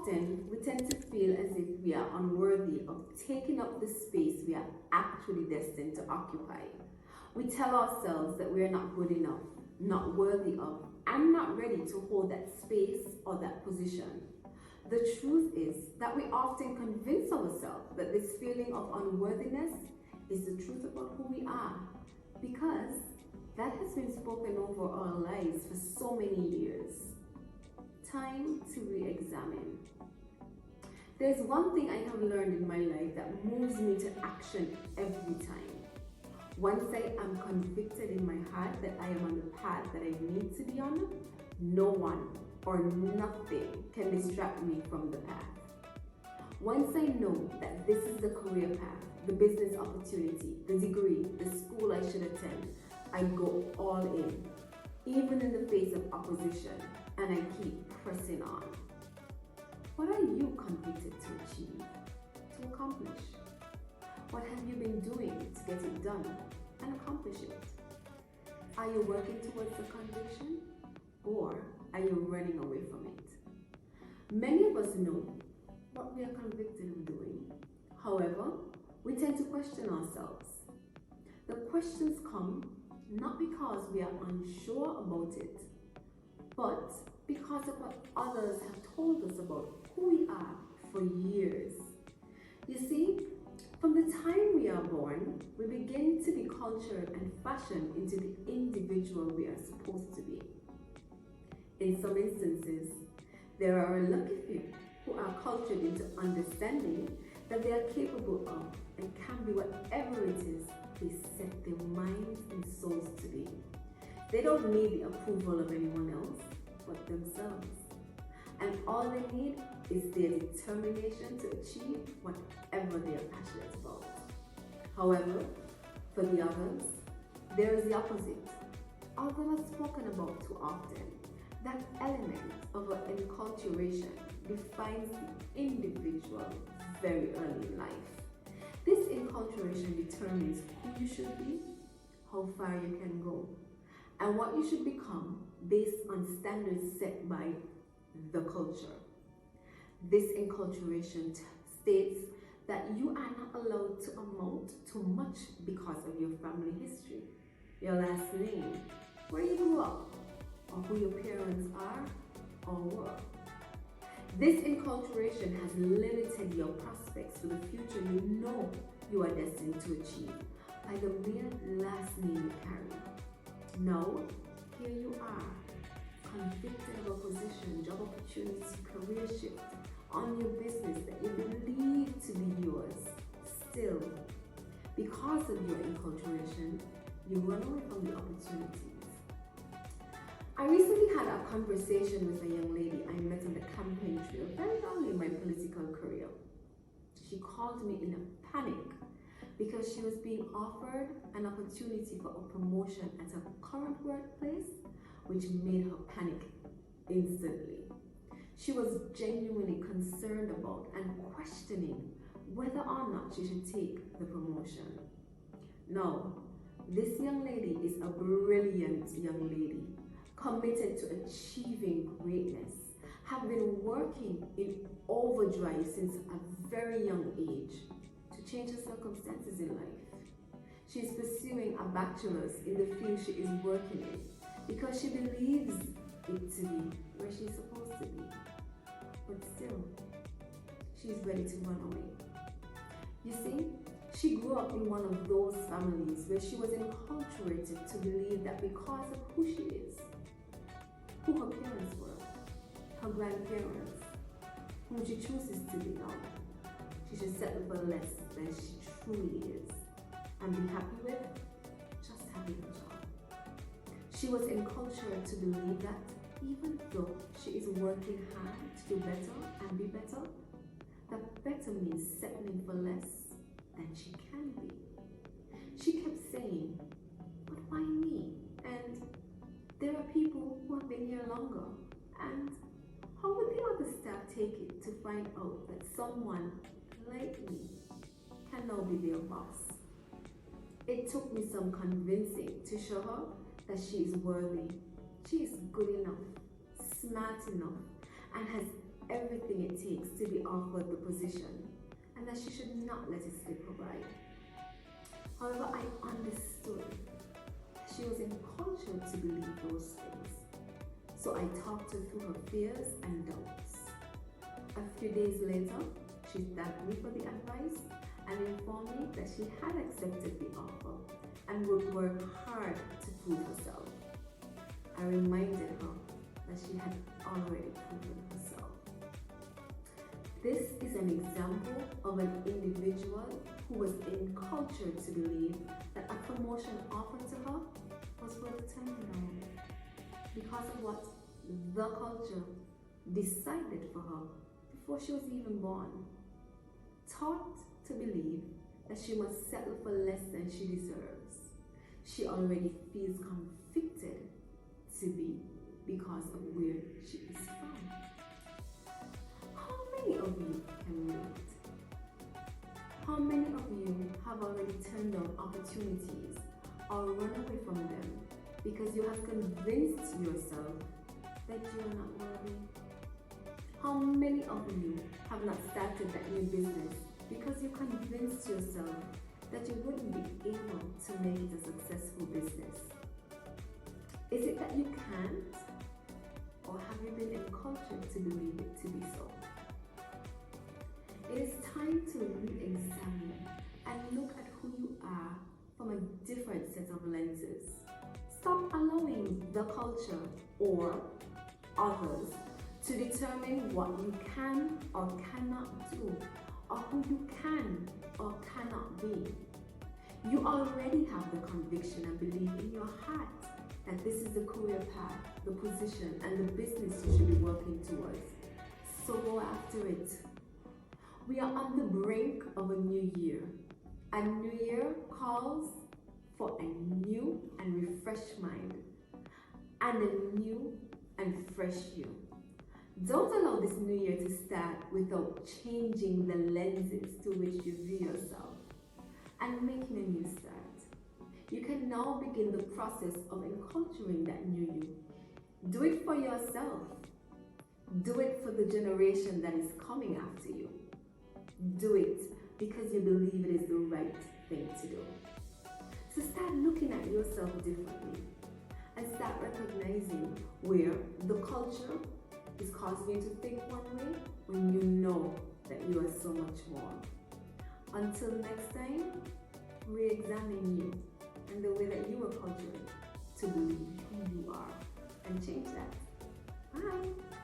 often, we tend to feel as if we are unworthy of taking up the space we are actually destined to occupy. We tell ourselves that we are not good enough, not worthy of, and not ready to hold that space or that position. The truth is that we often convince ourselves that this feeling of unworthiness is the truth about who we are, because that has been spoken over our lives for so many years. Time to re-examine. There's one thing I have learned in my life that moves me to action every time. Once I am convicted in my heart that I am on the path that I need to be on, no one or nothing can distract me from the path. Once I know that this is the career path, the business opportunity, the degree, the school I should attend, I go all in, even in the face of opposition, and I keep pressing on. What are you convicted to achieve, to accomplish? What have you been doing to get it done and accomplish it? Are you working towards the conviction, or are you running away from it? Many of us know what we are convicted of doing. However, we tend to question ourselves. The questions come not because we are unsure about it, but because of what others have told us about who we are for years. You see, from the time we are born, we begin to be cultured and fashioned into the individual we are supposed to be. In some instances, there are a lucky few who are cultured into understanding that they are capable of and can be whatever it is they set their minds and souls to be. They don't need the approval of anyone else but themselves. And all they need is their determination to achieve whatever they are passionate about. However, for the others, there is the opposite. Although not spoken about too often, that element of enculturation defines the individual very early in life. This enculturation determines who you should be, how far you can go, and what you should become based on standards set by the culture. This enculturation states that you are not allowed to amount to much because of your family history, your last name, where you grew up, or who your parents are or were. This enculturation has limited your prospects for the future you know you are destined to achieve by the mere last name you carry. Now, here you are, convicted of a position, job opportunity, career shift on your business that you believe to be yours. Still, because of your enculturation, you run away from the opportunities. I recently had a conversation with a young lady I met on the campaign trail very early in my political career. She called me in a panic because she was being offered an opportunity for a promotion at her current workplace, which made her panic instantly. She was genuinely concerned about and questioning whether or not she should take the promotion. Now, this young lady is a brilliant young lady, committed to achieving greatness, have been working in overdrive since a very young age to change her circumstances in life. She is pursuing a bachelor's in the field she is working in because she believes it to be where she's supposed to be. But still, she's ready to run away. You see, she grew up in one of those families where she was enculturated to believe that because of who she is, who her parents were, her grandparents, whom she chooses to be now, she should settle for less than she truly is and be happy with just having a job. She was enculturated to believe that even though she is working hard to do better and be better, that better means settling for less than she can be. She kept saying, but why me? And there are people who have been here longer. And how would the other staff take it to find out that someone like me can now be their boss? It took me some convincing to show her that she is worthy, she is good enough, smart enough, and has everything it takes to be offered the position and that she should not let it slip her by. However, I understood she was encultured to believe those things. So I talked her through her fears and doubts. A few days later, she thanked me for the advice and informed me that she had accepted the offer and would work hard to prove herself. I reminded her that she had already proven herself. This is an example of an individual who was encultured to believe that a promotion offered to her was for the time because of what the culture decided for her before she was even born. Taught to believe that she must settle for less than she deserves. She already feels convicted to be because of where she is from. How many of you can relate? How many of you have already turned down opportunities or run away from them because you have convinced yourself that you are not worthy? How many of you have not started that new business because you convinced yourself that you wouldn't be able to make it a successful business? Is it that you can't? Or have you been encultured to believe it to be so? It is time to re-examine and look at who you are from a different set of lenses. Stop allowing the culture or others to determine what you can or cannot do, or who you can or cannot be. You already have the conviction and belief in your heart that this is the career path, the position, and the business you should be working towards. So go after it. We are on the brink of a new year. A new year calls for a new and refreshed mind and a new and fresh you. Don't allow this new year to start without changing the lenses to which you view yourself and making a new start. You can now begin the process of enculturing that new you. Do it for yourself. Do it for the generation that is coming after you. Do it because you believe it is the right thing to do. So start looking at yourself differently and start recognizing where the culture is causing you to think one way when you know that you are so much more. Until next time, re-examine you and the way that you were cultured to believe who you are and change that. Bye.